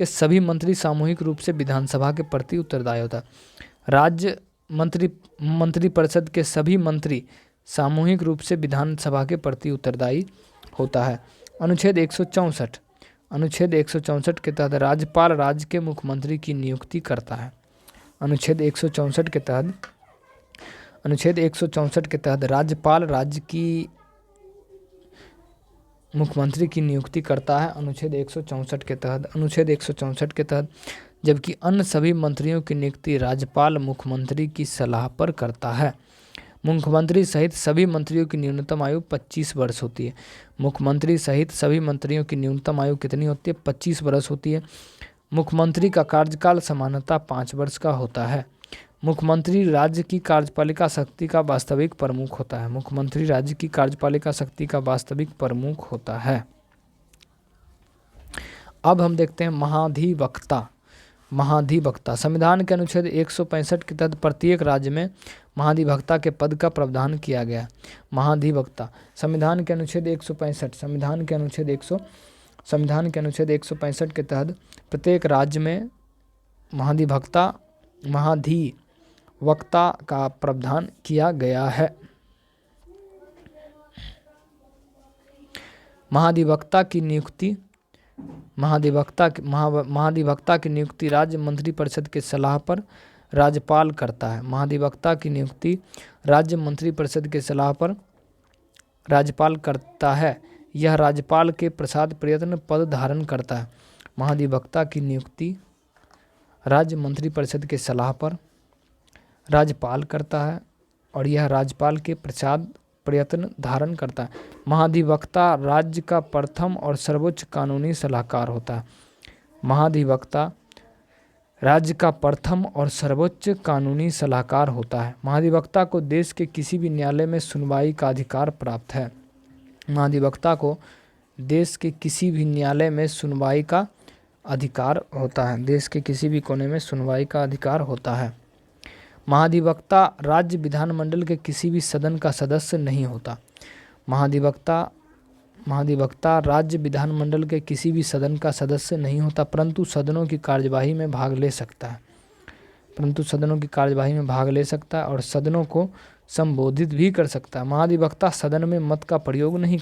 के सभी मंत्री सामूहिक रूप से विधानसभा के प्रति उत्तरदायी होता है। राज्य मंत्रिपरिषद के सभी मंत्री सामूहिक रूप से विधानसभा के प्रति उत्तरदायी होता है। अनुच्छेद 164 के तहत राज्यपाल राज्य के मुख्यमंत्री की नियुक्ति करता है। अनुच्छेद 164 के तहत राज्यपाल राज्य की मुख्यमंत्री की नियुक्ति करता है। अनुच्छेद 164 के तहत जबकि अन्य सभी मंत्रियों की नियुक्ति राज्यपाल मुख्यमंत्री की सलाह पर करता है। मुख्यमंत्री सहित सभी मंत्रियों की न्यूनतम आयु 25 वर्ष होती है। मुख्यमंत्री सहित सभी मंत्रियों की न्यूनतम आयु कितनी होती है? 25 वर्ष होती है। मुख्यमंत्री का कार्यकाल सामान्यतः 5 वर्ष का होता है। मुख्यमंत्री राज्य की कार्यपालिका शक्ति का वास्तविक प्रमुख होता है। मुख्यमंत्री राज्य की कार्यपालिका शक्ति का वास्तविक प्रमुख होता है। अब हम देखते हैं महाधिवक्ता। संविधान के अनुच्छेद 165 के तहत प्रत्येक राज्य में महाधिवक्ता के पद का प्रावधान किया गया। महाधिवक्ता संविधान के अनुच्छेद 165 के तहत प्रत्येक राज्य में महाधिवक्ता का प्रावधान किया गया है। महाधिवक्ता की नियुक्ति राज्य मंत्रिपरिषद के सलाह पर राज्यपाल करता है। महाधिवक्ता की नियुक्ति राज्य मंत्रिपरिषद के सलाह पर राज्यपाल करता है। यह राज्यपाल के प्रसाद प्रयत्न पद धारण करता है। महाधिवक्ता की नियुक्ति राज्य मंत्रिपरिषद के सलाह पर राज्यपाल करता है और यह राज्यपाल के प्रसाद प्रयत्न धारण करता है। महाधिवक्ता राज्य का प्रथम और सर्वोच्च कानूनी सलाहकार होता है। महाधिवक्ता राज्य का प्रथम और सर्वोच्च कानूनी सलाहकार होता है। महाधिवक्ता को देश के किसी भी न्यायालय में सुनवाई का अधिकार प्राप्त है। महाधिवक्ता को देश के किसी भी न्यायालय में सुनवाई का अधिकार होता है। देश के किसी भी कोने में सुनवाई का अधिकार होता है। महाधिवक्ता राज्य विधानमंडल के किसी भी सदन का सदस्य नहीं होता। महाधिवक्ता राज्य विधानमंडल के किसी भी सदन का सदस्य नहीं होता, परंतु सदनों की कार्यवाही में भाग ले सकता है और सदनों को संबोधित भी कर सकता है। महाधिवक्ता सदन में मत का प्रयोग नहीं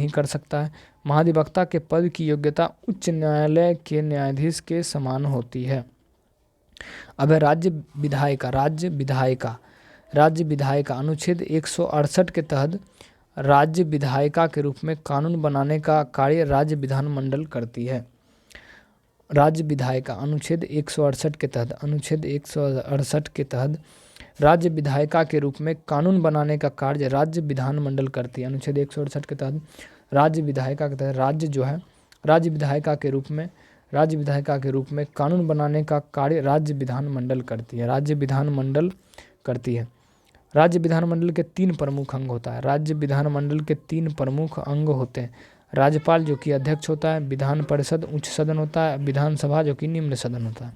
कर सकता है। महाधिवक्ता के पद की योग्यता उच्च न्यायालय के न्यायाधीश के समान होती है। अब है राज्य विधायिका अनुच्छेद 168 के तहत राज्य विधायिका के रूप में कानून बनाने का कार्य राज्य विधानमंडल करती है। राज्य विधायिका अनुच्छेद 168 के तहत राज्य विधायिका के रूप में कानून बनाने का कार्य राज्य विधानमंडल करती है। अनुच्छेद 168 के तहत राज्य विधायिका के तहत राज्य विधायिका के रूप में कानून बनाने का कार्य राज्य विधानमंडल करती है। राज्य विधानमंडल के 3 प्रमुख अंग होता है। राज्य विधानमंडल के 3 प्रमुख अंग होते हैं। राज्यपाल जो कि अध्यक्ष होता है, विधान परिषद उच्च सदन होता है, विधानसभा जो कि निम्न सदन होता है।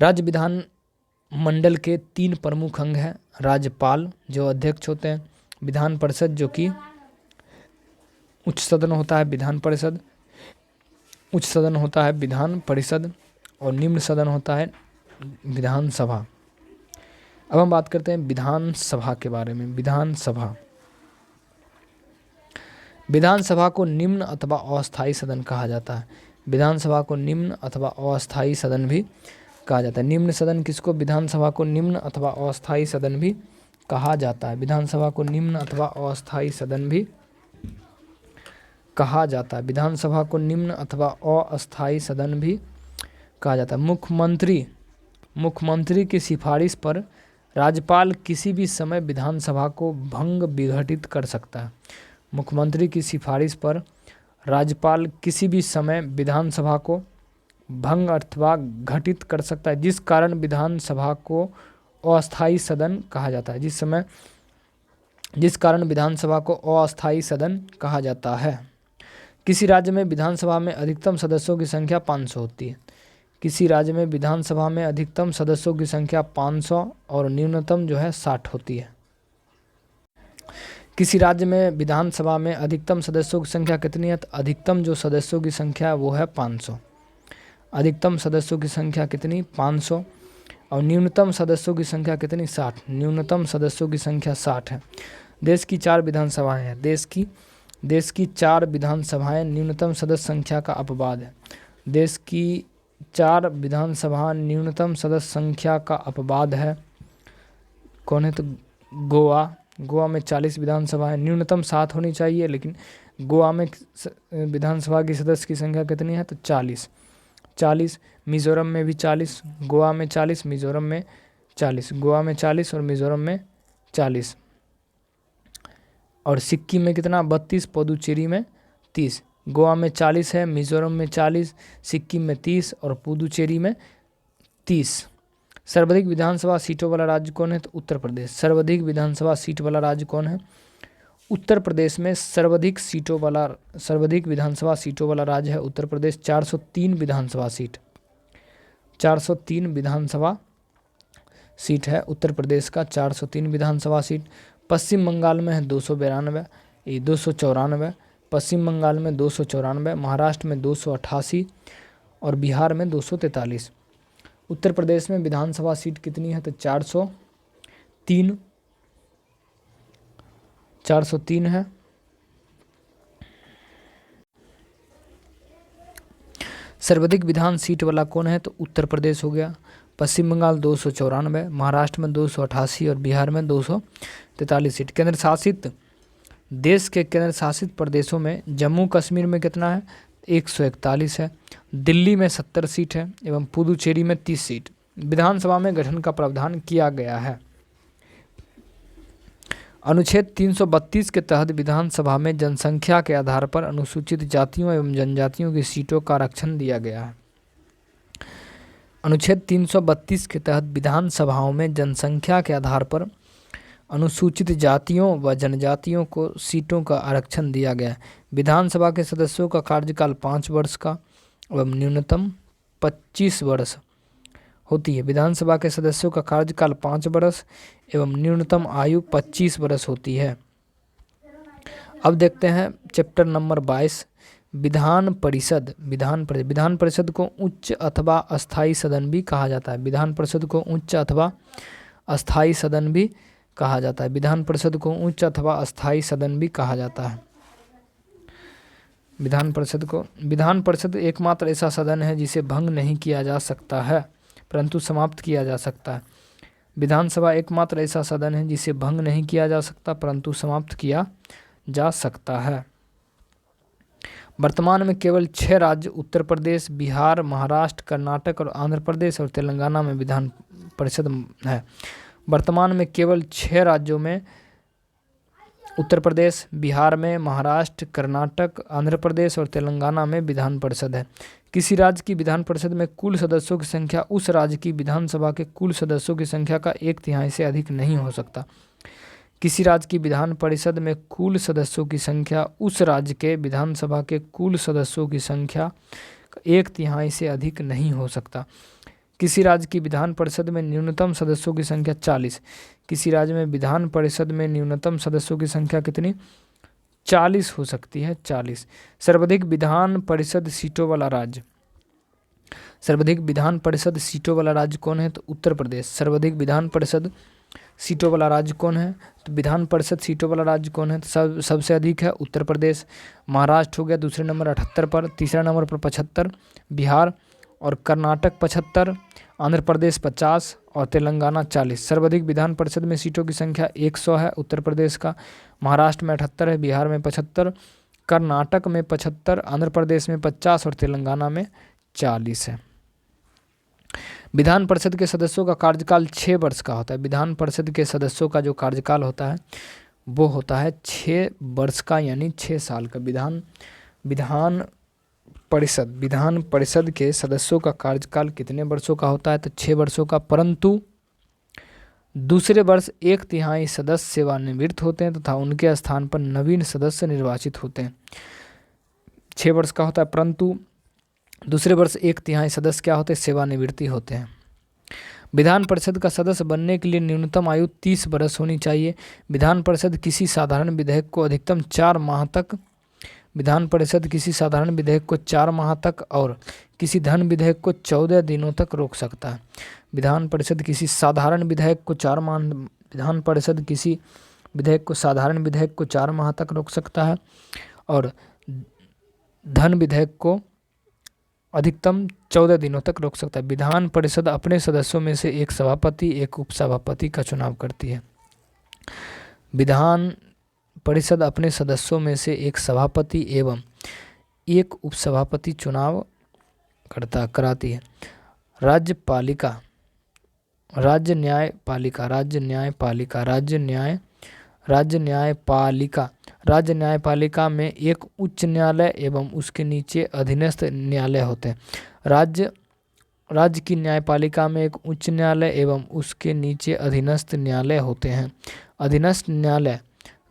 राज्य विधानमंडल के 3 प्रमुख अंग हैं। राज्यपाल जो अध्यक्ष होते हैं, विधान परिषद जो कि उच्च सदन होता है, विधान परिषद और निम्न सदन होता है विधानसभा। अब हम बात करते हैं विधानसभा के बारे में। विधानसभा को निम्न अथवा अस्थायी सदन कहा जाता है। विधानसभा को निम्न अथवा अस्थायी सदन भी कहा जाता है। निम्न सदन किसको? विधानसभा को निम्न अथवा अस्थायी सदन भी कहा जाता है। विधानसभा को निम्न अथवा अस्थायी सदन भी कहा जाता है। विधानसभा को निम्न अथवा अस्थायी सदन भी कहा जाता है। मुख्यमंत्री की सिफारिश पर राज्यपाल किसी भी समय विधानसभा को भंग विघटित कर सकता है। मुख्यमंत्री की सिफारिश पर राज्यपाल किसी भी समय विधानसभा को भंग अथवा घटित कर सकता है, जिस कारण विधानसभा को अस्थायी सदन कहा जाता है। जिस कारण विधानसभा को अस्थायी सदन कहा जाता है। किसी राज्य में विधानसभा में अधिकतम सदस्यों की संख्या 500 होती है। किसी राज्य में विधानसभा में अधिकतम सदस्यों की संख्या 500 और न्यूनतम जो है 60 होती है। किसी राज्य में विधानसभा में अधिकतम सदस्यों की संख्या कितनी है? तो अधिकतम जो सदस्यों की संख्या है वो है 500। अधिकतम सदस्यों की संख्या कितनी? 500। और न्यूनतम सदस्यों की संख्या कितनी? 60। न्यूनतम सदस्यों की संख्या 60 है। देश की 4 विधानसभाएं हैं। देश की 4 विधानसभाएं न्यूनतम सदस्य संख्या का अपवाद है। देश की 4 विधानसभा न्यूनतम सदस्य संख्या का अपवाद है। कौन है? तो गोवा में 40 विधानसभाएं, न्यूनतम 7 होनी चाहिए, लेकिन गोवा में विधानसभा की सदस्य की संख्या कितनी है? तो 40। मिजोरम में भी 40, गोवा में 40, मिजोरम में 40, गोवा में 40 और मिजोरम में 40। और सिक्किम में कितना? 32, पुदुचेरी में 30। गोवा में 40 है, मिजोरम में 40, सिक्किम में 30 और पुदुचेरी में 30। सर्वाधिक विधानसभा सीटों वाला राज्य कौन है? तो उत्तर प्रदेश। सर्वाधिक विधानसभा सीट वाला राज्य कौन है? उत्तर प्रदेश में सर्वाधिक विधानसभा सीटों वाला राज्य है उत्तर प्रदेश। 403 विधानसभा सीट, 403 विधानसभा सीट है उत्तर प्रदेश का, 403 विधानसभा सीट। पश्चिम बंगाल में है 294, पश्चिम बंगाल में 294, महाराष्ट्र में 288 और बिहार में 243। उत्तर प्रदेश में विधानसभा सीट कितनी है? तो 403 है। सर्वाधिक विधान सीट वाला कौन है? तो उत्तर प्रदेश हो गया। पश्चिम बंगाल 294, महाराष्ट्र में 288 और बिहार में 243 सीट। देश के केंद्र शासित प्रदेशों में जम्मू कश्मीर में कितना है? 141 है। दिल्ली में 70 सीट है एवं पुदुचेरी में 30 सीट। विधानसभा में गठन का प्रावधान किया गया है। अनुच्छेद 332 के तहत विधानसभा में जनसंख्या के आधार पर अनुसूचित जातियों एवं जनजातियों की सीटों का आरक्षण दिया गया है। अनुच्छेद 332 के तहत विधानसभाओं में जनसंख्या के आधार पर अनुसूचित जातियों व जनजातियों को सीटों का आरक्षण दिया गया है। विधानसभा के सदस्यों का कार्यकाल 5 वर्ष का एवं न्यूनतम 25 वर्ष होती है। विधानसभा के सदस्यों का कार्यकाल 5 वर्ष एवं न्यूनतम आयु 25 वर्ष होती है। अब देखते हैं चैप्टर नंबर 22, विधान परिषद। विधान परिषद को उच्च अथवा अस्थायी सदन भी कहा जाता है। विधान परिषद को उच्च अथवा अस्थायी सदन भी कहा जाता है। विधान परिषद को उच्च अथवा अस्थायी सदन भी कहा जाता है। विधान परिषद एकमात्र ऐसा सदन है जिसे भंग नहीं किया जा सकता है परंतु समाप्त किया जा सकता है। विधानसभा एकमात्र ऐसा सदन है जिसे भंग नहीं किया जा सकता परंतु समाप्त किया जा सकता है। वर्तमान में केवल 6 राज्य उत्तर प्रदेश, बिहार, महाराष्ट्र, कर्नाटक और आंध्र प्रदेश और तेलंगाना में विधान परिषद है। वर्तमान में केवल 6 राज्यों में उत्तर प्रदेश, बिहार में, महाराष्ट्र, कर्नाटक, आंध्र प्रदेश और तेलंगाना में विधान परिषद है। किसी राज्य की विधान परिषद में कुल सदस्यों की संख्या उस राज्य की विधानसभा के कुल सदस्यों की संख्या का 1/3 से अधिक नहीं हो सकता। किसी राज्य की विधान परिषद में कुल सदस्यों की संख्या उस राज्य के विधानसभा के कुल सदस्यों की संख्या का 1/3 से अधिक नहीं हो सकता। किसी राज्य की विधान परिषद में न्यूनतम सदस्यों की संख्या 40। किसी राज्य में विधान परिषद में न्यूनतम सदस्यों की संख्या कितनी? 40 हो सकती है, 40। सर्वाधिक विधान परिषद सीटों वाला राज्य। सर्वाधिक विधान परिषद सीटों वाला राज्य कौन है? तो उत्तर प्रदेश। सर्वाधिक विधान परिषद सीटों वाला राज्य कौन है? तो विधान परिषद सीटों वाला राज्य कौन है? तो सबसे अधिक है उत्तर प्रदेश। महाराष्ट्र हो गया दूसरे नंबर 78 पर, तीसरा नंबर पर 75 बिहार और कर्नाटक 75, आंध्र प्रदेश 50 और तेलंगाना 40। सर्वाधिक विधान परिषद में सीटों की संख्या 100 है उत्तर प्रदेश का। महाराष्ट्र में 78 है, बिहार में 75, कर्नाटक में 75, आंध्र प्रदेश में 50 और तेलंगाना में 40 है। विधान परिषद के सदस्यों का कार्यकाल 6 वर्ष का होता है। विधान परिषद के सदस्यों का जो कार्यकाल होता है वो होता है 6 वर्ष का, यानी 6 साल का। विधान परिषद के सदस्यों का कार्यकाल कितने वर्षों का होता है? तो 6 वर्षों का, परंतु दूसरे वर्ष 1/3 सदस्य सेवानिवृत्त होते हैं तथा उनके स्थान पर नवीन सदस्य निर्वाचित होते हैं। 6 वर्ष का होता है, परंतु दूसरे वर्ष 1/3 सदस्य क्या होते हैं? सेवानिवृत्ति होते हैं। विधान परिषद का सदस्य बनने के लिए न्यूनतम आयु 30 वर्ष होनी चाहिए। विधान परिषद किसी साधारण विधेयक को अधिकतम 4 माह तक विधान परिषद किसी साधारण विधेयक को 4 माह तक और किसी धन विधेयक को 14 दिनों तक रोक सकता है। विधान परिषद किसी साधारण विधेयक को 4 माह विधान परिषद किसी विधेयक को साधारण विधेयक को 4 माह तक रोक सकता है और धन विधेयक को अधिकतम 14 दिनों तक रोक सकता है। विधान परिषद अपने सदस्यों में से एक सभापति एक उपसभापति का चुनाव करती है। विधान परिषद अपने सदस्यों में से एक सभापति एवं एक उपसभापति चुनाव कराती है। राज्यपालिका राज्य न्यायपालिका राज्य न्यायपालिका में एक उच्च न्यायालय एवं उसके नीचे अधीनस्थ न्यायालय होते हैं। राज्य की न्यायपालिका में एक उच्च न्यायालय एवं उसके नीचे अधीनस्थ न्यायालय होते हैं। अधीनस्थ न्यायालय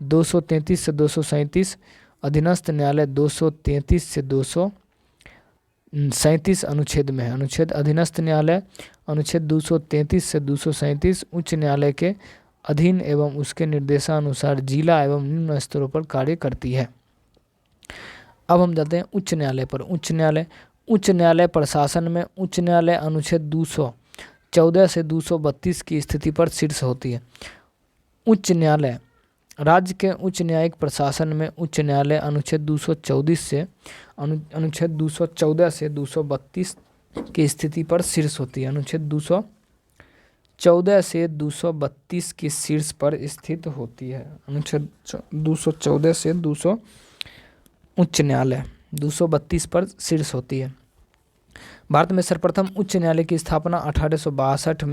233 से 237, अधीनस्थ न्यायालय 233 से 237 अनुच्छेद में है। अनुच्छेद अधीनस्थ न्यायालय अनुच्छेद 233 से 237 उच्च न्यायालय के अधीन एवं उसके निर्देशानुसार जिला एवं निम्न स्तरों पर कार्य करती है। अब हम जाते हैं उच्च न्यायालय पर। उच्च न्यायालय प्रशासन में उच्च न्यायालय अनुच्छेद 214 से 232 की स्थिति पर शीर्ष होती है। उच्च न्यायालय राज्य के उच्च न्यायिक प्रशासन में उच्च न्यायालय अनुच्छेद 214 से 232 की स्थिति पर शीर्ष होती है। अनुच्छेद 214 से 232 की शीर्ष पर स्थित होती है। अनुच्छेद 214 से 200 उच्च न्यायालय 232 पर शीर्ष होती है। भारत में सर्वप्रथम उच्च न्यायालय की स्थापना 1862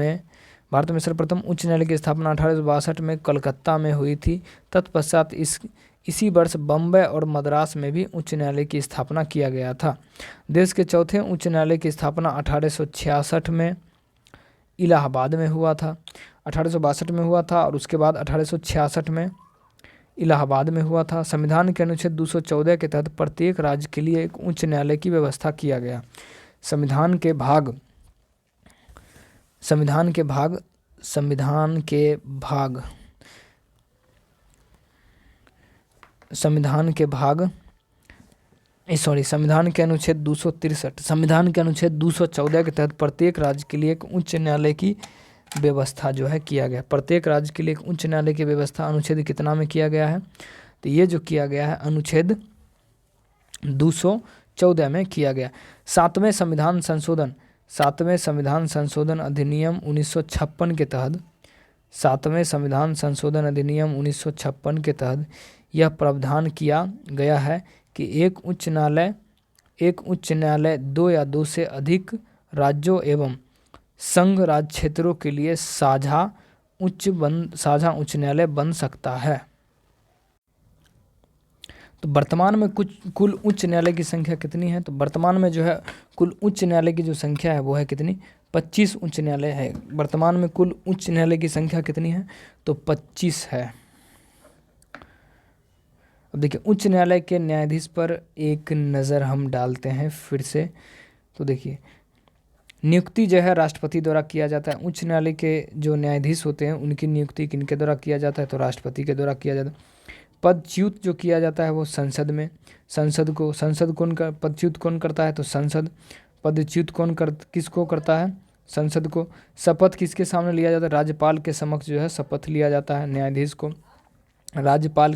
में कलकत्ता में हुई थी। तत्पश्चात इसी वर्ष बम्बई और मद्रास में भी उच्च न्यायालय की स्थापना किया गया था। देश के चौथे उच्च न्यायालय की स्थापना 1866 में इलाहाबाद में हुआ था। 1862 में हुआ था और उसके बाद 1866 में इलाहाबाद में हुआ था। संविधान के अनुच्छेद 214 के तहत प्रत्येक राज्य के लिए एक उच्च न्यायालय की व्यवस्था किया गया। संविधान के अनुच्छेद 214 के तहत प्रत्येक राज्य के लिए एक उच्च न्यायालय की व्यवस्था जो है किया गया। प्रत्येक राज्य के लिए एक उच्च न्यायालय की व्यवस्था अनुच्छेद कितना में किया गया है? तो ये जो किया गया है अनुच्छेद 214 में किया गया। सातवें संविधान संशोधन अधिनियम 1956 के तहत के तहत यह प्रावधान किया गया है कि एक उच्च न्यायालय 2 या 2 से अधिक राज्यों एवं संघ राज्य क्षेत्रों के लिए साझा उच्च न्यायालय बन सकता है। तो वर्तमान में कुल उच्च न्यायालय की संख्या कितनी है? तो वर्तमान में जो है कुल उच्च न्यायालय की जो संख्या है वो है कितनी? 25 उच्च न्यायालय है। वर्तमान में कुल उच्च न्यायालय की संख्या कितनी है? तो 25 है। अब देखिए उच्च न्यायालय के न्यायाधीश पर एक नज़र हम डालते हैं फिर से। तो देखिए नियुक्ति जो है राष्ट्रपति द्वारा किया जाता है। उच्च न्यायालय के जो न्यायाधीश होते हैं उनकी नियुक्ति किनके द्वारा किया जाता है? तो राष्ट्रपति के द्वारा किया जाता है। पदच्युत जो किया जाता है वो संसद में। पदच्युत कौन करता है? तो संसद। पदच्युत किसको करता है? संसद को। शपथ किसके सामने लिया जाता है? राज्यपाल के समक्ष जो है शपथ लिया जाता है न्यायाधीश को। राज्यपाल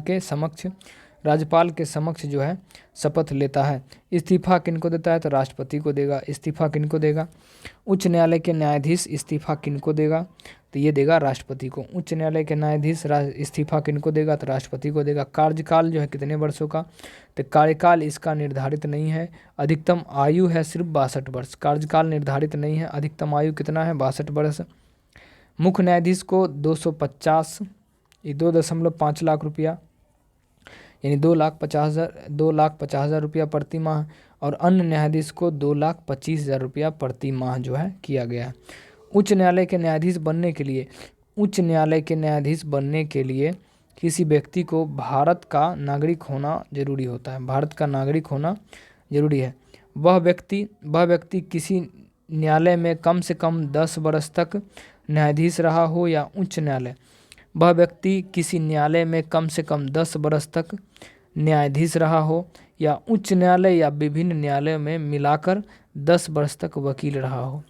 के समक्ष जो है शपथ लेता है। इस्तीफा किनको देता है? तो राष्ट्रपति को देगा। इस्तीफा किनको देगा? उच्च न्यायालय के न्यायाधीश इस्तीफा किनको देगा? तो ये देगा राष्ट्रपति को। उच्च न्यायालय के न्यायाधीश इस्तीफा किनको देगा? तो राष्ट्रपति को देगा। कार्यकाल जो है कितने वर्षों का? तो कार्यकाल इसका निर्धारित नहीं है। अधिकतम आयु है सिर्फ 62 वर्ष। कार्यकाल निर्धारित नहीं है। अधिकतम आयु कितना है? 62 वर्ष। मुख्य न्यायाधीश को 2.5 लाख रुपया यानी 2,50,000 रुपया प्रति माह और अन्य न्यायाधीश को 2,25,000 रुपया प्रति माह जो है किया गया है। उच्च न्यायालय के न्यायाधीश बनने के लिए किसी व्यक्ति को भारत का नागरिक होना जरूरी होता है। भारत का नागरिक होना जरूरी है। वह व्यक्ति किसी न्यायालय में कम से कम 10 वर्ष तक न्यायाधीश रहा हो या उच्च न्यायालय। वह व्यक्ति किसी न्यायालय में कम से कम 10 वर्ष तक न्यायाधीश रहा हो या उच्च न्यायालय या विभिन्न न्यायालयों में मिलाकर 10 वर्ष तक वकील रहा हो।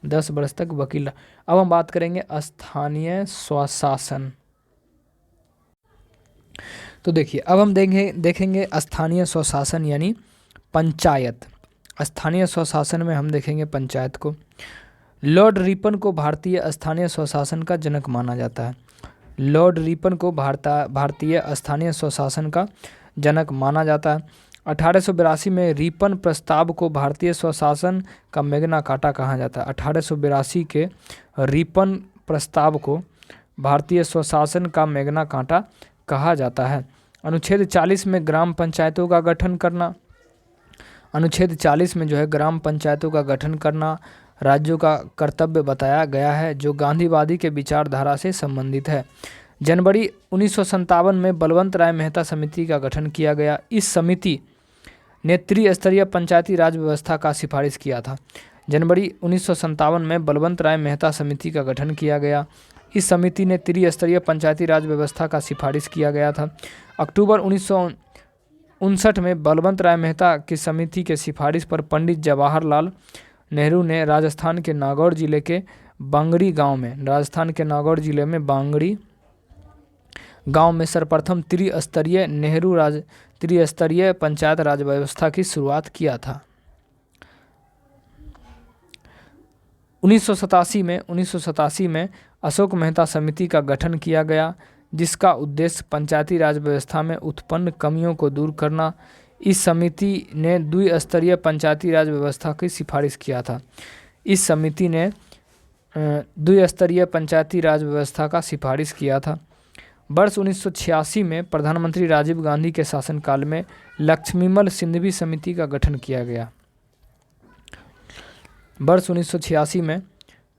10 वर्ष तक वकील। अब हम बात करेंगे स्थानीय स्वशासन। तो देखिए, अब हम देखेंगे स्थानीय स्वशासन यानी पंचायत। स्थानीय स्वशासन में हम देखेंगे पंचायत को। लॉर्ड रिपन को भारतीय स्थानीय स्वशासन का जनक माना जाता है। लॉर्ड रिपन को भारतीय स्थानीय स्वशासन का जनक माना जाता है। 1882 में रिपन प्रस्ताव को भारतीय स्वशासन का मैग्ना कार्टा कहा जाता है। 1882 के रिपन प्रस्ताव को भारतीय स्वशासन का मैग्ना कार्टा कहा जाता है। अनुच्छेद 40 में ग्राम पंचायतों का गठन करना। अनुच्छेद 40 में जो है ग्राम पंचायतों का गठन करना राज्यों का कर्तव्य बताया गया है, जो गांधीवादी के विचारधारा से संबंधित है। जनवरी 1957 में बलवंत राय मेहता समिति का गठन किया गया। इस समिति ने त्रिस्तरीय पंचायती राज व्यवस्था का सिफारिश किया था। जनवरी 1957 में बलवंत राय मेहता समिति का गठन किया गया। इस समिति ने त्रिस्तरीय पंचायती राज व्यवस्था का सिफारिश किया गया था। अक्टूबर 1959 में बलवंत राय मेहता की समिति के सिफारिश पर पंडित जवाहरलाल नेहरू ने राजस्थान के नागौर जिले के बांगड़ी गांव में सर्वप्रथम त्रिस्तरीय पंचायत राज व्यवस्था की शुरुआत किया था। 1987 में अशोक मेहता समिति का गठन किया गया, जिसका उद्देश्य पंचायती राज व्यवस्था में उत्पन्न कमियों को दूर करना। इस समिति ने द्विस्तरीय पंचायती राज व्यवस्था की सिफारिश किया था। इस समिति ने द्विस्तरीय पंचायती राज व्यवस्था का सिफारिश किया था। वर्ष 1986 में प्रधानमंत्री राजीव गांधी के शासनकाल में लक्ष्मीमल सिंघवी समिति का गठन किया गया। वर्ष 1986 में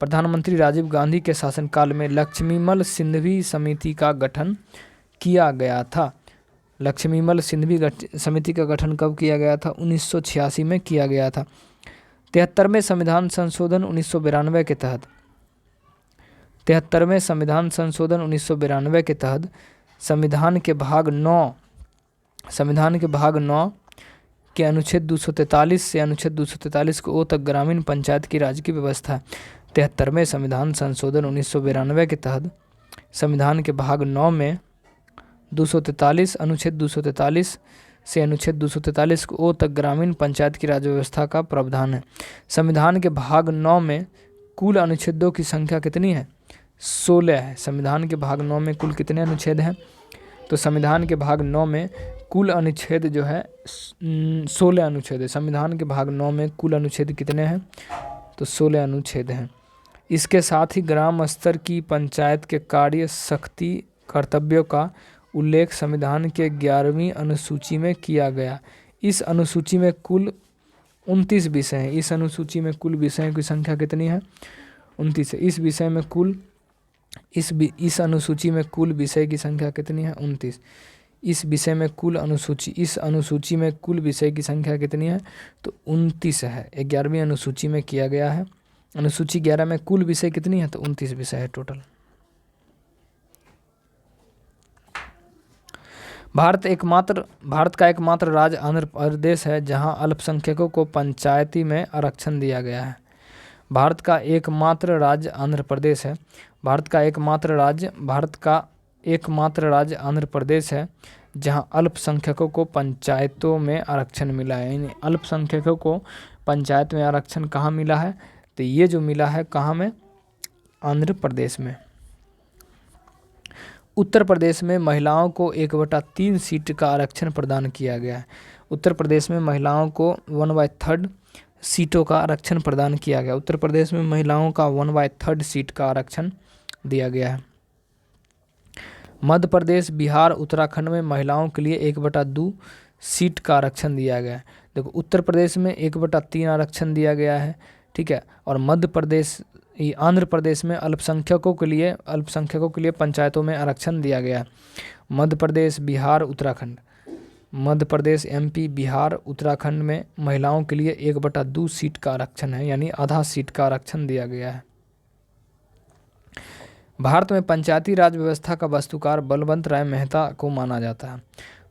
प्रधानमंत्री राजीव गांधी के शासनकाल में लक्ष्मीमल सिंघवी समिति का गठन किया गया था। लक्ष्मीमल सिंघवी समिति का गठन कब किया गया था? 1986 में किया गया था। 73वें संविधान संशोधन 1992 के तहत 73वें संविधान संशोधन 1992 के तहत संविधान के भाग 9 के अनुच्छेद 243 से अनुच्छेद 243 को ओ तक ग्रामीण पंचायत की राज की व्यवस्था है। 73वें संविधान संशोधन 1992 के तहत संविधान के भाग 9 में 243 अनुच्छेद 243 से अनुच्छेद 243 को ओ तक ग्रामीण पंचायत की राज व्यवस्था का प्रावधान है। संविधान के भाग 9 में कुल अनुच्छेदों की संख्या कितनी है? 16 है। संविधान के भाग 9 में कुल कितने अनुच्छेद हैं? तो संविधान के भाग 9 में कुल अनुच्छेद जो है 16 अनुच्छेद है। संविधान के भाग 9 में कुल अनुच्छेद कितने हैं? तो 16 अनुच्छेद हैं। इसके साथ ही ग्राम स्तर की पंचायत के कार्य शक्ति कर्तव्यों का उल्लेख संविधान के 11वीं अनुसूची में किया गया। इस अनुसूची में कुल 29 विषय हैं। इस अनुसूची में कुल विषयों की संख्या कितनी है? 29 है। इस अनुसूची में कुल विषय की संख्या कितनी है? 29। इस अनुसूची में कुल विषय की संख्या कितनी है? तो 29 है। 11वीं अनुसूची में किया गया है। अनुसूची 11 में कुल विषय कितनी है? तो 29 विषय है टोटल। भारत का एकमात्र राज्य आंध्र प्रदेश है जहां अल्पसंख्यकों को पंचायती में आरक्षण दिया गया है। भारत का एकमात्र राज्य आंध्र प्रदेश है। भारत का एकमात्र राज्य आंध्र प्रदेश है जहां अल्पसंख्यकों को पंचायतों में आरक्षण मिला है। यानी अल्पसंख्यकों को पंचायत में आरक्षण कहाँ मिला है? तो ये जो मिला है कहाँ में? आंध्र प्रदेश में। उत्तर प्रदेश में महिलाओं को 1/3 सीट का आरक्षण प्रदान किया गया है। उत्तर प्रदेश में महिलाओं को 1/3 सीटों का आरक्षण प्रदान किया गया। उत्तर प्रदेश में महिलाओं का 1/3 सीट का आरक्षण दिया गया है। मध्य प्रदेश, बिहार, उत्तराखंड में महिलाओं के लिए 1/2 सीट का आरक्षण दिया गया है। देखो, उत्तर प्रदेश में 1/3 आरक्षण दिया गया है, ठीक है। और आंध्र प्रदेश में अल्पसंख्यकों के लिए पंचायतों में आरक्षण दिया गया है। मध्य प्रदेश, बिहार, उत्तराखंड मध्य प्रदेश, एमपी, बिहार, उत्तराखंड में महिलाओं के लिए 1/2 सीट का आरक्षण है, यानी आधा सीट का आरक्षण दिया गया है। भारत में पंचायती राज व्यवस्था का वास्तुकार बलवंत राय मेहता को माना जाता है।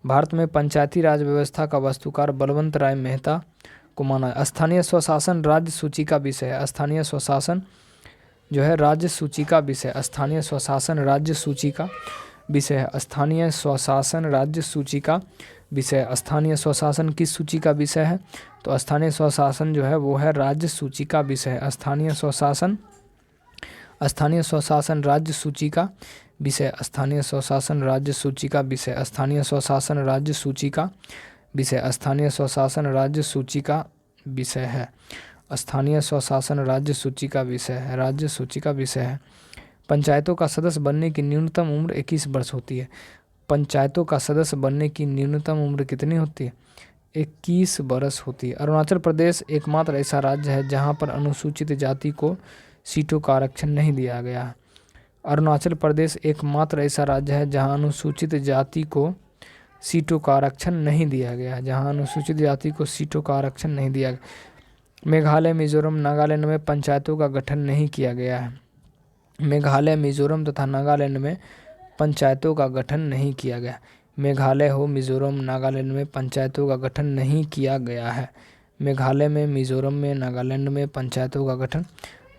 भारत में पंचायती राज व्यवस्था का वास्तुकार बलवंत राय मेहता को माना। स्थानीय स्वशासन राज्य सूची का विषय है। स्थानीय स्वशासन जो है राज्य सूची का विषय। स्थानीय स्वशासन राज्य सूची का विषय है। स्थानीय स्वशासन राज्य सूची का विषय। स्थानीय स्वशासन किस सूची का विषय है? तो स्थानीय स्वशासन जो है वो है राज्य सूची का विषय। स्थानीय स्वशासन राज्य सूची का विषय। स्थानीय स्वशासन राज्य सूची का विषय। स्थानीय स्वशासन राज्य सूची का विषय। स्थानीय स्वशासन राज्य सूची का विषय है। स्थानीय स्वशासन राज्य सूची का विषय है। राज्य सूची का विषय है। पंचायतों का सदस्य बनने की न्यूनतम उम्र 21 वर्ष होती है। पंचायतों का सदस्य बनने की न्यूनतम उम्र कितनी होती है? 21 वर्ष होती है। अरुणाचल प्रदेश एकमात्र ऐसा राज्य है जहां पर अनुसूचित जाति को सीटों का आरक्षण नहीं दिया गया है। अरुणाचल प्रदेश एकमात्र ऐसा राज्य है जहां अनुसूचित जाति को सीटों का आरक्षण नहीं दिया गया है। जहां अनुसूचित जाति को सीटों का आरक्षण नहीं दिया गया। मेघालय, मिजोरम, नागालैंड में पंचायतों का गठन नहीं किया गया है। मेघालय, मिजोरम तथा नागालैंड में पंचायतों का गठन नहीं किया गया। मेघालय हो, मिजोरम, नागालैंड में पंचायतों का गठन नहीं किया गया है। मेघालय में, मिजोरम में, नागालैंड में पंचायतों का गठन,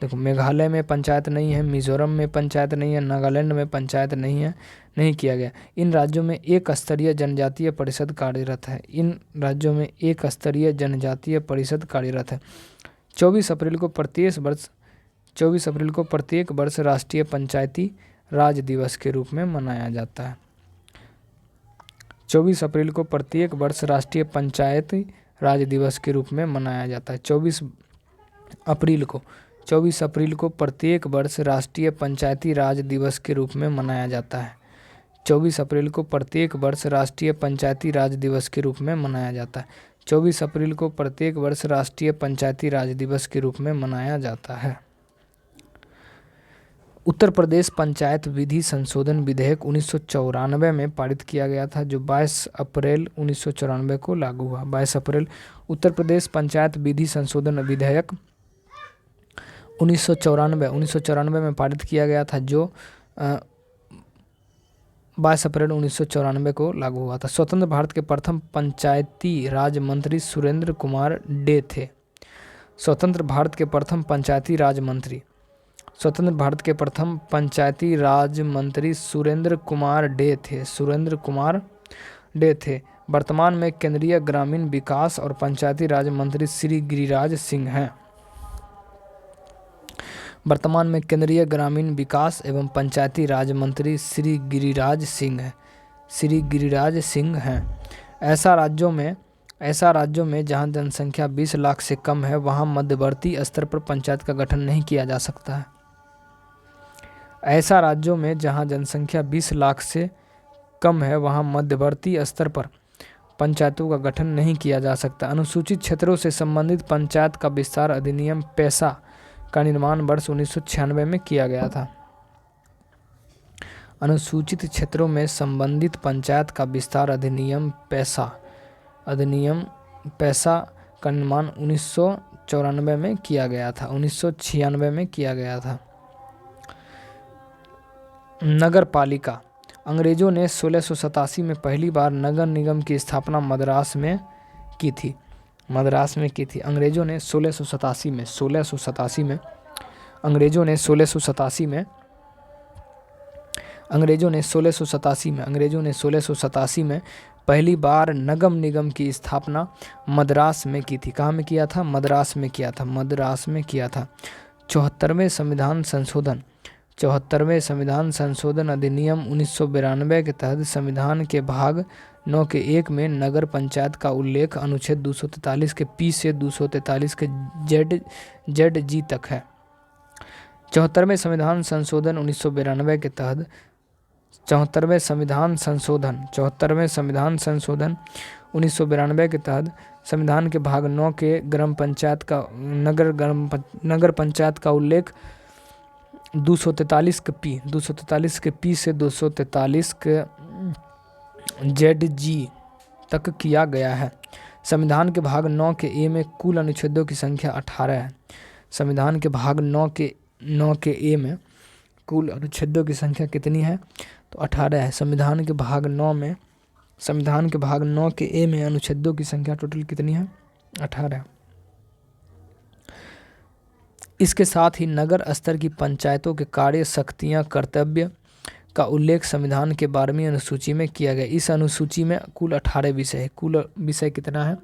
देखो मेघालय में पंचायत नहीं है, मिजोरम में पंचायत नहीं है, नागालैंड में पंचायत नहीं है, नहीं किया गया। इन राज्यों में एक स्तरीय जनजातीय परिषद कार्यरत है। इन राज्यों में एक स्तरीय जनजातीय परिषद कार्यरत है। 24 अप्रैल को प्रत्येक वर्ष राष्ट्रीय पंचायती राज दिवस के रूप में मनाया जाता है। 24 अप्रैल को प्रत्येक वर्ष राष्ट्रीय पंचायती राज दिवस के रूप में मनाया जाता है। 24 अप्रैल को प्रत्येक वर्ष राष्ट्रीय पंचायती राज दिवस के रूप में मनाया जाता है। 24 अप्रैल को प्रत्येक वर्ष राष्ट्रीय पंचायती राज दिवस के रूप में मनाया जाता है। 24 अप्रैल को प्रत्येक वर्ष राष्ट्रीय पंचायती राज दिवस के रूप में मनाया जाता है। उत्तर प्रदेश पंचायत विधि संशोधन विधेयक 1994 में पारित किया गया था, जो 22 अप्रैल 1994 को लागू हुआ। 22 अप्रैल उत्तर प्रदेश पंचायत विधि संशोधन विधेयक 1994 में पारित किया गया था, जो 22 अप्रैल 1994 को लागू हुआ था। स्वतंत्र भारत के प्रथम पंचायती राज मंत्री सुरेंद्र कुमार डे थे। स्वतंत्र भारत के प्रथम पंचायती राज मंत्री सुरेंद्र कुमार डे थे। वर्तमान में केंद्रीय ग्रामीण विकास और पंचायती राज मंत्री श्री गिरिराज सिंह हैं। वर्तमान में केंद्रीय ग्रामीण विकास एवं पंचायती राज मंत्री श्री गिरिराज सिंह हैं। ऐसा राज्यों में जहां जनसंख्या 20 लाख से कम है वहां मध्यवर्ती स्तर पर पंचायत का गठन नहीं किया जा सकता है। ऐसा राज्यों में जहां जनसंख्या 20 लाख से कम है वहां मध्यवर्ती स्तर पर पंचायतों का गठन नहीं किया जा सकता। अनुसूचित क्षेत्रों से संबंधित पंचायत का विस्तार अधिनियम पैसा का निर्माण वर्ष 1996 में किया गया था। अनुसूचित क्षेत्रों में संबंधित पंचायत का विस्तार अधिनियम पैसा का निर्माण 1994 में किया गया था। 1996 में किया गया था। नगर पालिका। अंग्रेजों ने 1687 में पहली बार नगर निगम की स्थापना मद्रास में की थी। अंग्रेजों ने 1687 में पहली बार नगर निगम की स्थापना मद्रास में की थी। कहाँ में किया था? मद्रास में किया था। 74वें संविधान संशोधन अधिनियम 1992 के तहत संविधान के भाग 9 के 1 में नगर पंचायत का उल्लेख अनुच्छेद 243 के पी से 243 के जेड जी तक है। 74वें संविधान संशोधन 1992 के तहत 74वें संविधान संशोधन 1992 के तहत संविधान के भाग 9 के नगर पंचायत का उल्लेख 243 के पी से 243 के जेड जी तक किया गया है। संविधान के भाग 9 के ए में कुल अनुच्छेदों की संख्या 18 है। संविधान के भाग 9 के ए में कुल अनुच्छेदों की संख्या कितनी है? तो 18 है। संविधान के भाग 9 के ए में अनुच्छेदों की संख्या टोटल कितनी है? 18 है। इसके साथ ही नगर स्तर की पंचायतों के कार्य, शक्तियाँ, कर्तव्य का उल्लेख संविधान के 12वीं अनुसूची में किया गया। इस अनुसूची में कुल 18 विषय है। कुल विषय कितना है?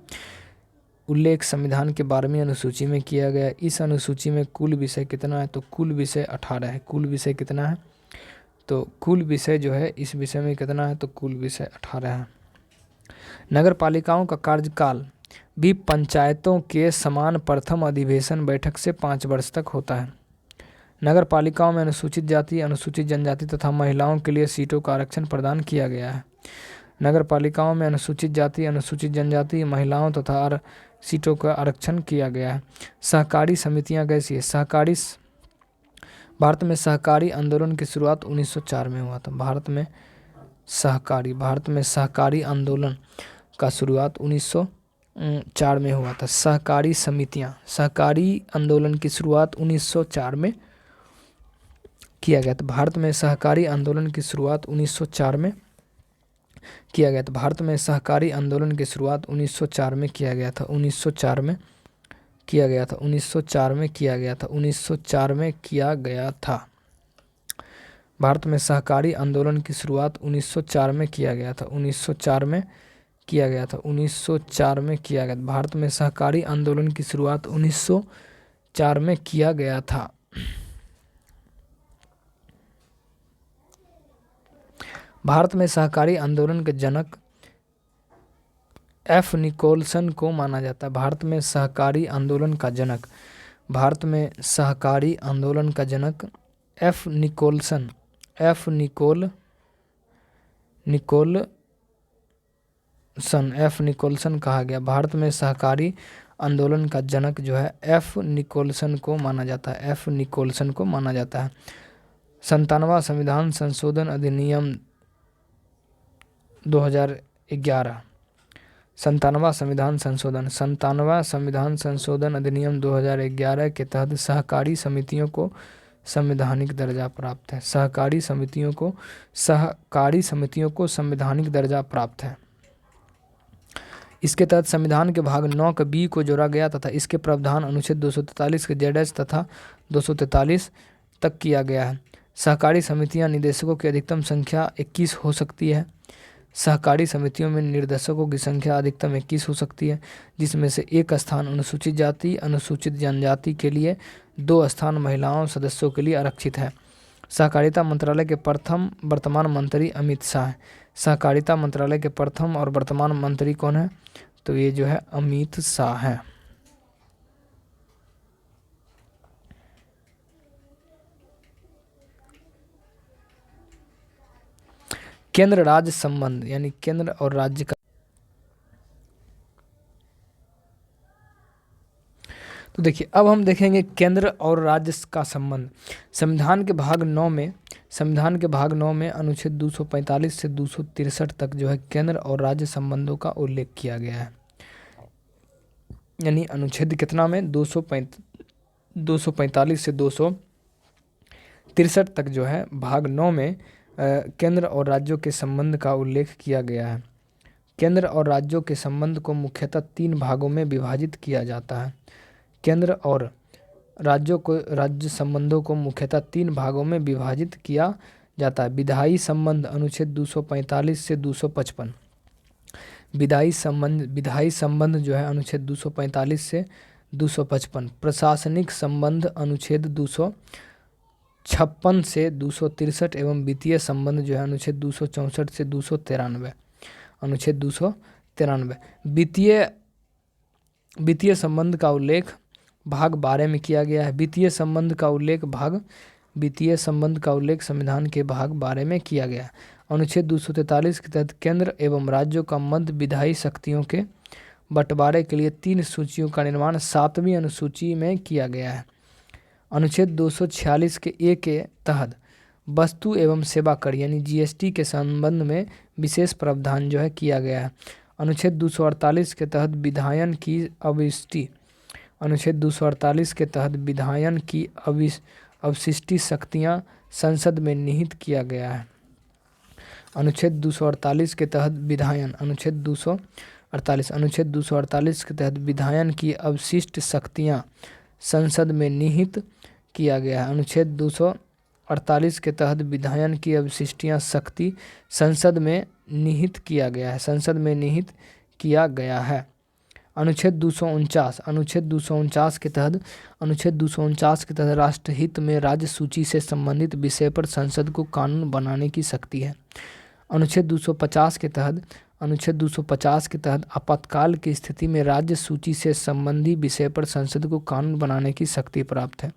उल्लेख संविधान के 12वीं अनुसूची में किया गया। इस अनुसूची में कुल विषय कितना है? तो कुल विषय 18 है। कुल विषय कितना है? तो कुल विषय जो है इस विषय में कितना है? तो कुल विषय 18 है। नगर पालिकाओं का कार्यकाल भी पंचायतों के समान प्रथम अधिवेशन बैठक से 5 वर्ष तक होता है। नगर पालिकाओं में अनुसूचित जाति, अनुसूचित जनजाति तथा महिलाओं के लिए सीटों का आरक्षण प्रदान किया गया है। नगर पालिकाओं में अनुसूचित जाति, अनुसूचित जनजाति, महिलाओं तथा सीटों का आरक्षण किया गया है। सहकारी समितियां कैसी है? भारत में सहकारी आंदोलन की शुरुआत 1904 में हुआ था। भारत में सहकारी आंदोलन का शुरुआत 1904 में हुआ था। सहकारी आंदोलन की शुरुआत 1904 में किया गया था। भारत में सहकारी आंदोलन की शुरुआत 1904 में किया गया था। भारत में सहकारी आंदोलन की शुरुआत 1904 में किया गया था। 1904 में किया गया था। 1904 में किया गया था। 1904 में किया गया था। भारत में सहकारी आंदोलन की शुरुआत 1904 में किया गया था। 1904 में किया गया था। 1904 में किया गया था। भारत में सहकारी आंदोलन की शुरुआत 1904 में किया गया था। भारत में सहकारी आंदोलन के जनक एफ निकोलसन को माना जाता है। भारत में सहकारी आंदोलन का जनक एफ निकोलसन कहा गया। भारत में सहकारी आंदोलन का जनक जो है एफ निकोलसन को माना जाता है। 97वां संविधान संशोधन अधिनियम 2011। 97वां संविधान संशोधन अधिनियम 2011 के तहत सहकारी समितियों को संवैधानिक दर्जा प्राप्त है। सहकारी समितियों को संवैधानिक दर्जा प्राप्त है। इसके तहत संविधान के भाग 9 के बी को जोड़ा गया तथा इसके प्रावधान अनुच्छेद 243 के जेड तथा 243 तक किया गया है। सहकारी समितियां निदेशकों की अधिकतम संख्या 21 हो सकती है। सहकारी समितियों में निर्देशकों की संख्या अधिकतम 21 हो सकती है, जिसमें से एक स्थान अनुसूचित जाति, अनुसूचित जनजाति के लिए, 2 स्थान महिलाओं सदस्यों के लिए आरक्षित है। सहकारिता मंत्रालय के प्रथम वर्तमान मंत्री अमित शाह हैं। सहकारिता मंत्रालय के प्रथम और वर्तमान मंत्री कौन है? तो ये जो है अमित शाह हैं। केंद्र राज्य संबंध यानी केंद्र और राज्य का, तो देखिए अब हम देखेंगे केंद्र और राज्य का संबंध। संविधान के भाग 9 में अनुच्छेद 245 से 263 तक जो है केंद्र और राज्य संबंधों का उल्लेख किया गया है। यानी अनुच्छेद कितना में 245 से 263 तक जो है भाग 9 में केंद्र और राज्यों के संबंध का उल्लेख किया गया है। केंद्र और राज्यों के संबंध को मुख्यतः 3 भागों में विभाजित किया जाता है। केंद्र और राज्य संबंधों को मुख्यतः 3 भागों में विभाजित किया जाता है। विधायी संबंध अनुच्छेद 245 से 255। विधायी संबंध जो है अनुच्छेद 245 से 255। प्रशासनिक संबंध अनुच्छेद 256 से 263 एवं वित्तीय संबंध जो है अनुच्छेद 264 से 293। अनुच्छेद 293। वित्तीय संबंध का उल्लेख भाग 12 में किया गया है। वित्तीय संबंध का उल्लेख संविधान के भाग 12 में किया गया है। अनुच्छेद 243 के तहत केंद्र एवं राज्यों का मध्य विधायी शक्तियों के बंटवारे के लिए 3 सूचियों का निर्माण 7वीं अनुसूची में किया गया है। अनुच्छेद 246 के ए के तहत वस्तु एवं सेवा कर यानी जीएसटी के संबंध में विशेष प्रावधान जो है किया गया है। अनुच्छेद 248 के तहत विधायन की अवशिष्टि अनुच्छेद 248 के तहत विधायन की अवशिष्टि शक्तियाँ संसद में निहित किया गया है। अनुच्छेद 248 के तहत विधायन अनुच्छेद 248 के तहत विधायन की अवशिष्ट शक्तियाँ संसद में निहित किया गया है। अनुच्छेद 248 के तहत विधायन की अवशिष्टियाँ शक्ति संसद में निहित किया गया है। अनुच्छेद 249 के तहत राष्ट्रहित में राज्य सूची से संबंधित विषय पर संसद को कानून बनाने की शक्ति है। अनुच्छेद 250 के तहत आपातकाल की स्थिति में राज्य सूची से संबंधी विषय पर संसद को कानून बनाने की शक्ति प्राप्त है।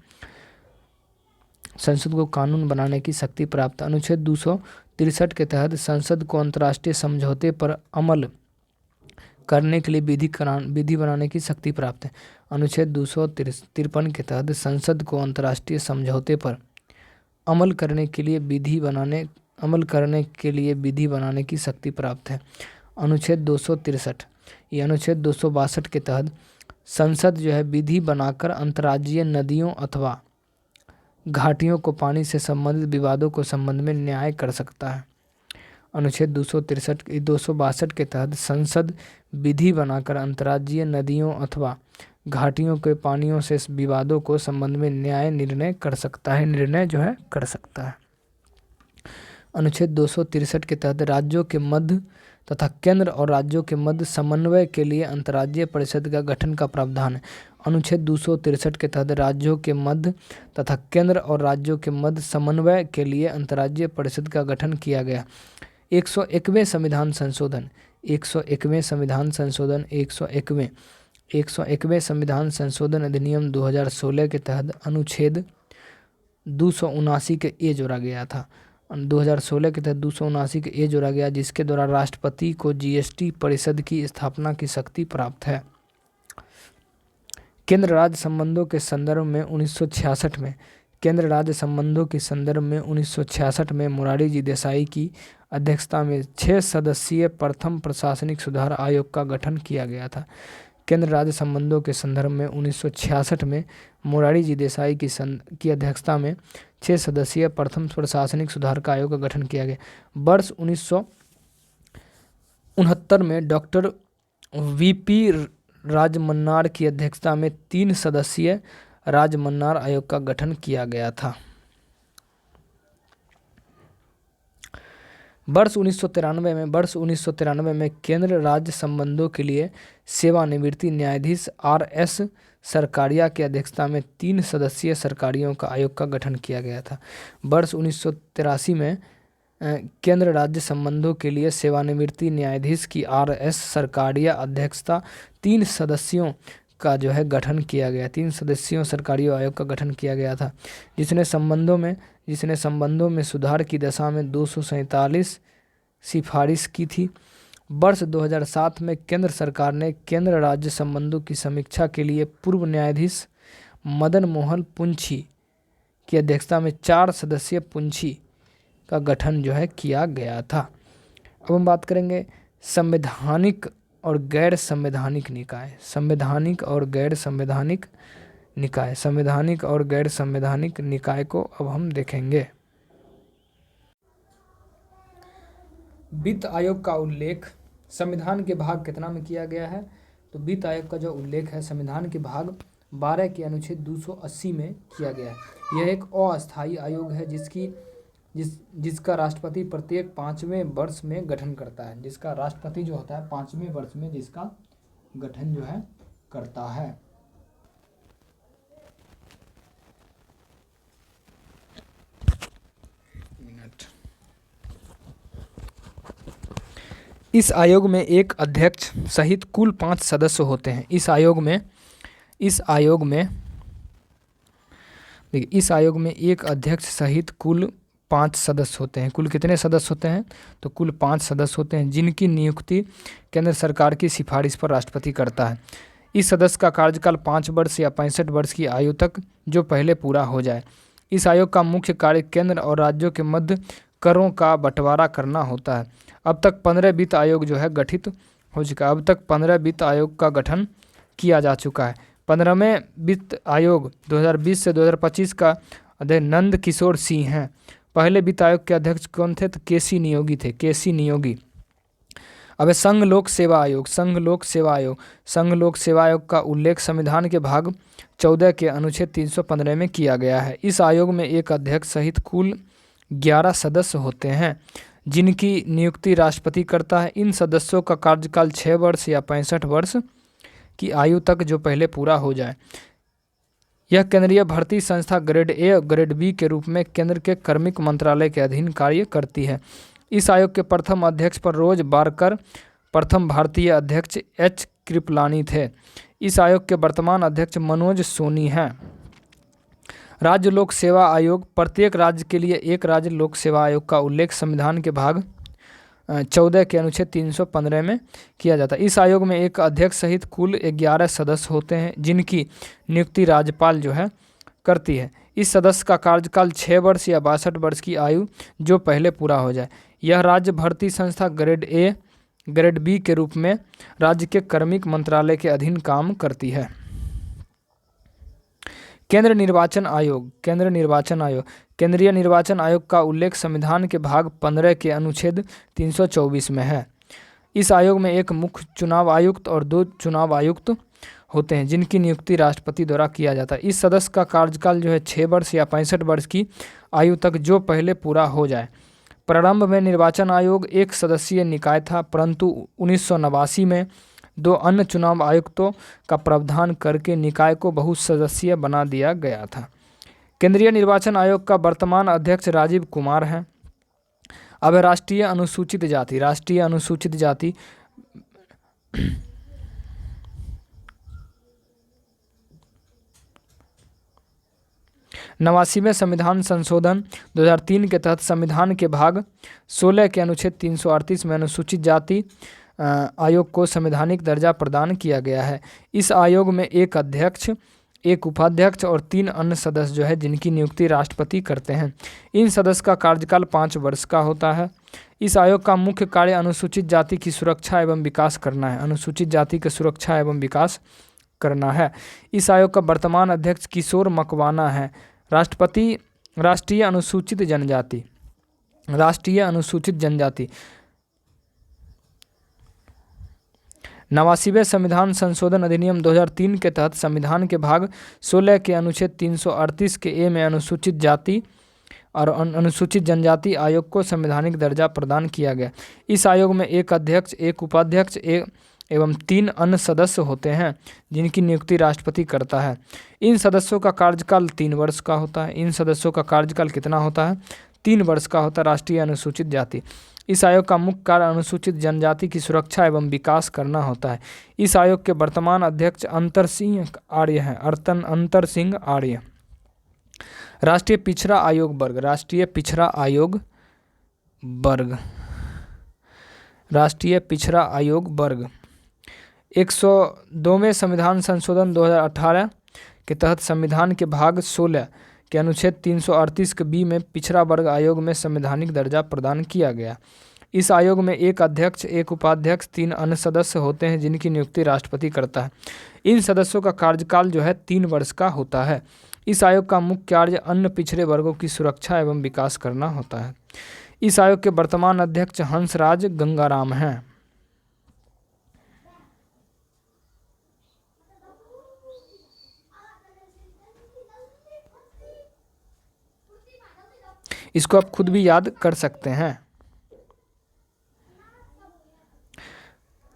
अनुच्छेद 263 के तहत संसद को अंतर्राष्ट्रीय समझौते पर अमल करने के लिए विधि बनाने की शक्ति प्राप्त है। अनुच्छेद 253 के तहत संसद को अंतर्राष्ट्रीय समझौते पर अमल करने के लिए विधि बनाने की शक्ति प्राप्त है। अनुच्छेद 263 ये अनुच्छेद 262 के तहत संसद जो है विधि बनाकर अंतर्राज्यीय नदियों अथवा घाटियों को पानी से संबंधित विवादों को संबंध में न्याय कर सकता है। अनुच्छेद 262 के तहत संसद विधि बनाकर अंतर्राज्यीय नदियों अथवा घाटियों के पानियों से विवादों को संबंध में निर्णय कर सकता है। अनुच्छेद 263 के तहत राज्यों के मध्य तथा केंद्र और राज्यों के मध्य समन्वय के लिए अंतर्राज्यीय परिषद का गठन का प्रावधान है। अनुच्छेद 263 के तहत राज्यों के मध्य तथा केंद्र और राज्यों के मध्य समन्वय के लिए अंतर्राज्यीय परिषद का गठन किया गया। 101वें संविधान संशोधन अधिनियम 2016 के तहत अनुच्छेद 279 के ए जोड़ा गया था। 2016 के तहत 279 के ए जोड़ा गया, जिसके द्वारा राष्ट्रपति को जीएसटी परिषद की स्थापना की शक्ति प्राप्त है। केंद्र राज्य संबंधों के संदर्भ में 1966 में मोरारजी जी देसाई की अध्यक्षता में 6 सदस्यीय प्रथम प्रशासनिक सुधार आयोग का गठन किया गया था। केंद्र राज्य संबंधों के संदर्भ में 1966 में मोरारजी जी देसाई की अध्यक्षता में 6 सदस्यीय प्रथम प्रशासनिक सुधार का आयोग का गठन किया गया। वर्ष 1969 में डॉक्टर वीपी राजमन्नार की अध्यक्षता में 3 सदस्यीय राजमन्नार आयोग का गठन किया गया था। वर्ष 1993 में केंद्र राज्य संबंधों के लिए सेवानिवृत्ति न्यायाधीश आर.एस. सरकारिया की अध्यक्षता में 3 सदस्यीय सरकारियों का आयोग का गठन किया गया था। वर्ष 1983 में केंद्र राज्य संबंधों के लिए सेवानिवृत्ति न्यायाधीश की आर.एस. सरकारिया अध्यक्षता 3 सदस्यों का जो है गठन किया गया, 3 सदस्यों सरकारी आयोग का गठन किया गया था, जिसने संबंधों में सुधार की दशा में 247 सिफारिश की थी। वर्ष 2007 में केंद्र सरकार ने केंद्र राज्य संबंधों की समीक्षा के लिए पूर्व न्यायाधीश मदन मोहन पुंछी की अध्यक्षता में 4 सदस्यीय पुंछी का गठन जो है किया गया था। अब हम बात करेंगे संवैधानिक और गैर संवैधानिक निकाय। संवैधानिक और गैर संवैधानिक निकाय को अब हम देखेंगे। वित्त आयोग का उल्लेख संविधान के भाग कितना में किया गया है? तो वित्त आयोग का जो उल्लेख है संविधान के भाग 12 के अनुच्छेद 280 में किया गया है। यह एक अस्थायी आयोग है जिसका राष्ट्रपति प्रत्येक 5वें वर्ष में गठन करता है। जिसका राष्ट्रपति जो होता है 5वें वर्ष में जिसका गठन जो है करता है। इस आयोग में एक अध्यक्ष सहित कुल 5 सदस्य होते हैं। इस आयोग में एक अध्यक्ष सहित कुल 5 सदस्य होते हैं। कुल कितने सदस्य होते हैं? तो कुल 5 सदस्य होते हैं, जिनकी नियुक्ति केंद्र सरकार की सिफारिश पर राष्ट्रपति करता है। इस सदस्य का कार्यकाल 5 वर्ष या 65 वर्ष की आयु तक जो पहले पूरा हो जाए। इस आयोग का मुख्य कार्य केंद्र और राज्यों के मध्य करों का बंटवारा करना होता है। अब तक 15 वित्त आयोग जो है गठित हो चुका है। अब तक 15 वित्त आयोग का गठन किया जा चुका है। 15वें वित्त आयोग 2020 से 2025 का अध्यक्ष नंद किशोर सिंह हैं। पहले वित्त आयोग के अध्यक्ष कौन थे? तो केसी नियोगी थे, केसी नियोगी। अब संघ लोक सेवा आयोग, संघ लोक सेवा आयोग, संघ लोक सेवा आयोग का उल्लेख संविधान के भाग 14 के अनुच्छेद 315 में किया गया है। इस आयोग में एक अध्यक्ष सहित कुल 11 सदस्य होते हैं जिनकी नियुक्ति राष्ट्रपति करता है। इन सदस्यों का कार्यकाल 6 वर्ष या 65 वर्ष की आयु तक जो पहले पूरा हो जाए। यह केंद्रीय भर्ती संस्था ग्रेड ए और ग्रेड बी के रूप में केंद्र के कार्मिक मंत्रालय के अधीन कार्य करती है। इस आयोग के प्रथम अध्यक्ष पर रोज बारकर प्रथम भारतीय अध्यक्ष एच कृपलानी थे। इस आयोग के वर्तमान अध्यक्ष मनोज सोनी हैं। राज्य लोक सेवा आयोग, प्रत्येक राज्य के लिए एक राज्य लोक सेवा आयोग का उल्लेख संविधान के भाग 14 के अनुच्छेद 315 में किया जाता है। इस आयोग में एक अध्यक्ष सहित कुल 11 सदस्य होते हैं जिनकी नियुक्ति राज्यपाल जो है करती है। इस सदस्य का कार्यकाल 6 वर्ष या 62 वर्ष की आयु जो पहले पूरा हो जाए। यह राज्य भर्ती संस्था ग्रेड ए ग्रेड बी के रूप में राज्य के कार्मिक मंत्रालय के अधीन काम करती है। केंद्र निर्वाचन आयोग, केंद्र निर्वाचन आयोग, केंद्रीय निर्वाचन आयोग का उल्लेख संविधान के भाग 15 के अनुच्छेद 324 में है। इस आयोग में एक मुख्य चुनाव आयुक्त और 2 चुनाव आयुक्त होते हैं जिनकी नियुक्ति राष्ट्रपति द्वारा किया जाता है। इस सदस्य का कार्यकाल जो है 6 वर्ष या 65 वर्ष की आयु तक जो पहले पूरा हो जाए। प्रारंभ में निर्वाचन आयोग एक सदस्यीय निकाय था, परंतु 1989 में 2 अन्य चुनाव आयुक्तों का प्रावधान करके निकाय को बहुसदस्यीय बना दिया गया था। केंद्रीय निर्वाचन आयोग का वर्तमान अध्यक्ष राजीव कुमार हैं। अब राष्ट्रीय अनुसूचित जाति, राष्ट्रीय अनुसूचित जाति 89वें संविधान संशोधन 2003 के तहत संविधान के भाग 16 के अनुच्छेद 338 में अनुसूचित जाति आयोग को संवैधानिक दर्जा प्रदान किया गया है। इस आयोग में एक अध्यक्ष, एक उपाध्यक्ष और 3 अन्य सदस्य जो है जिनकी नियुक्ति राष्ट्रपति करते हैं। इन सदस्य का कार्यकाल 5 वर्ष का होता है। इस आयोग का मुख्य कार्य अनुसूचित जाति की सुरक्षा एवं विकास करना है, अनुसूचित जाति की सुरक्षा एवं विकास करना है। इस आयोग का वर्तमान अध्यक्ष किशोर मकवाना है। राष्ट्रपति राष्ट्रीय अनुसूचित जनजाति, राष्ट्रीय अनुसूचित जनजाति 89वें संविधान संशोधन अधिनियम 2003 के तहत संविधान के भाग 16 के अनुच्छेद 338 के ए में अनुसूचित जाति और अनुसूचित जनजाति आयोग को संवैधानिक दर्जा प्रदान किया गया। इस आयोग में एक अध्यक्ष, एक उपाध्यक्ष एवं 3 अन्य सदस्य होते हैं जिनकी नियुक्ति राष्ट्रपति करता है। इन सदस्यों का कार्यकाल 3 वर्ष का होता है। इन सदस्यों का कार्यकाल कितना होता है? 3 वर्ष का होता है। राष्ट्रीय अनुसूचित जाति, इस आयोग का मुख्य कार्य अनुसूचित जनजाति की सुरक्षा एवं विकास करना होता है। इस आयोग के वर्तमान अध्यक्ष अंतर सिंह आर्य हैं, अंतर सिंह आर्य। राष्ट्रीय पिछड़ा आयोग वर्ग, राष्ट्रीय पिछड़ा आयोग वर्ग, राष्ट्रीय पिछड़ा आयोग वर्ग 102वें संविधान संशोधन 2018 के तहत संविधान के भाग 16 के अनुच्छेद 338 के बी में पिछड़ा वर्ग आयोग में संवैधानिक दर्जा प्रदान किया गया। इस आयोग में एक अध्यक्ष, एक उपाध्यक्ष, 3 अन्य सदस्य होते हैं जिनकी नियुक्ति राष्ट्रपति करता है। इन सदस्यों का कार्यकाल जो है 3 वर्ष का होता है। इस आयोग का मुख्य कार्य अन्य पिछड़े वर्गों की सुरक्षा एवं विकास करना होता है। इस आयोग के वर्तमान अध्यक्ष हंसराज गंगाराम हैं। इसको आप खुद भी याद कर सकते हैं।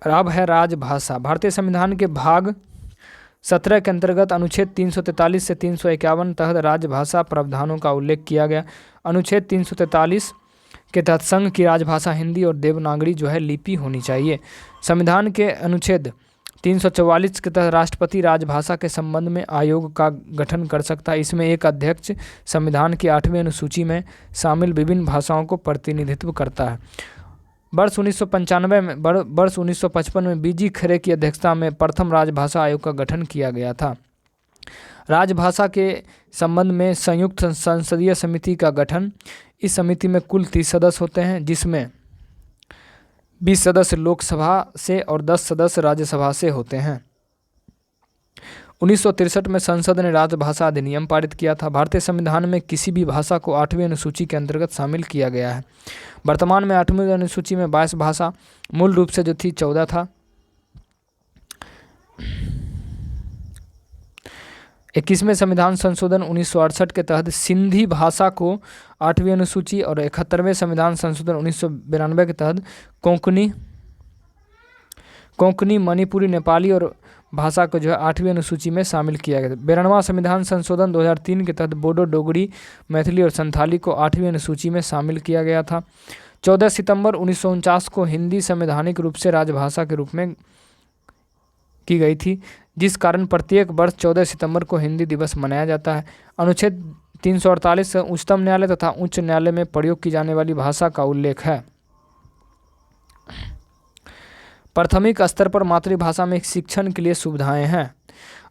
अब है राजभाषा। भारतीय संविधान के भाग 17 के अंतर्गत अनुच्छेद 343 से 351 तहत राजभाषा प्रावधानों का उल्लेख किया गया। अनुच्छेद 343 के तहत संघ की राजभाषा हिंदी और देवनागरी जो है लिपि होनी चाहिए। संविधान के अनुच्छेद 344 के तहत राष्ट्रपति राजभाषा के संबंध में आयोग का गठन कर सकता है। इसमें एक अध्यक्ष संविधान की 8वीं अनुसूची में शामिल विभिन्न भाषाओं को प्रतिनिधित्व करता है। वर्ष 1955 में बीजी खरे की अध्यक्षता में प्रथम राजभाषा आयोग का गठन किया गया था। राजभाषा के संबंध में संयुक्त संसदीय समिति का गठन। इस समिति में कुल 30 सदस्य होते हैं जिसमें 20 सदस्य लोकसभा से और 10 सदस्य राज्यसभा से होते हैं। 1963 में संसद ने राजभाषा अधिनियम पारित किया था। भारतीय संविधान में किसी भी भाषा को 8वीं अनुसूची के अंतर्गत शामिल किया गया है। वर्तमान में 8वीं अनुसूची में 22 भाषा, मूल रूप से जो थी 14 था। 21वें संविधान संशोधन 1968 के तहत सिंधी भाषा को 8वीं अनुसूची और 71वें संविधान संशोधन 1992 के तहत कोंकणी, मणिपुरी, नेपाली और भाषा को जो है 8वीं अनुसूची में शामिल किया गया। 92वां संविधान संशोधन 2003 के तहत बोडो, डोगरी, मैथिली और संथाली को 8वीं अनुसूची में शामिल किया गया था। 14 सितंबर 1949 को हिंदी संवैधानिक रूप से राजभाषा के रूप में की गई थी, जिस कारण प्रत्येक वर्ष 14 सितंबर को हिंदी दिवस मनाया जाता है। अनुच्छेद 348 से उच्चतम न्यायालय तथा उच्च न्यायालय में प्रयोग की जाने वाली भाषा का उल्लेख है। प्राथमिक स्तर पर मातृभाषा में शिक्षण के लिए सुविधाएं हैं।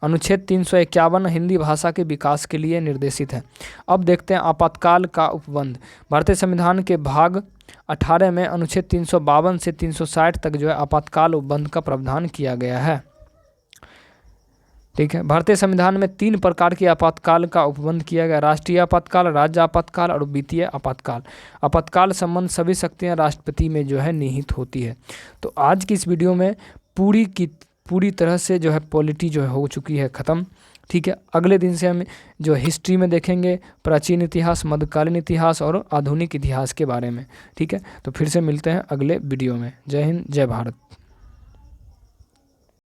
अनुच्छेद 351 हिंदी भाषा के विकास के लिए निर्देशित है। अब देखते हैं आपातकाल का उपबंध। भारतीय संविधान के भाग 18 में अनुच्छेद 352 से 360 तक जो है आपातकाल उपबंध का प्रावधान किया गया है। ठीक है, भारतीय संविधान में 3 प्रकार के आपातकाल का उपबंध किया गया: राष्ट्रीय आपातकाल, राज्य आपातकाल और वित्तीय आपातकाल। आपातकाल संबंध सभी शक्तियां राष्ट्रपति में जो है निहित होती है। तो आज की इस वीडियो में पूरी तरह से जो है पॉलिटी जो है हो चुकी है ख़त्म। ठीक है, अगले दिन से हम जो हिस्ट्री में देखेंगे प्राचीन इतिहास, मध्यकालीन इतिहास और आधुनिक इतिहास के बारे में। ठीक है, तो फिर से मिलते हैं अगले वीडियो में। जय हिंद, जय भारत।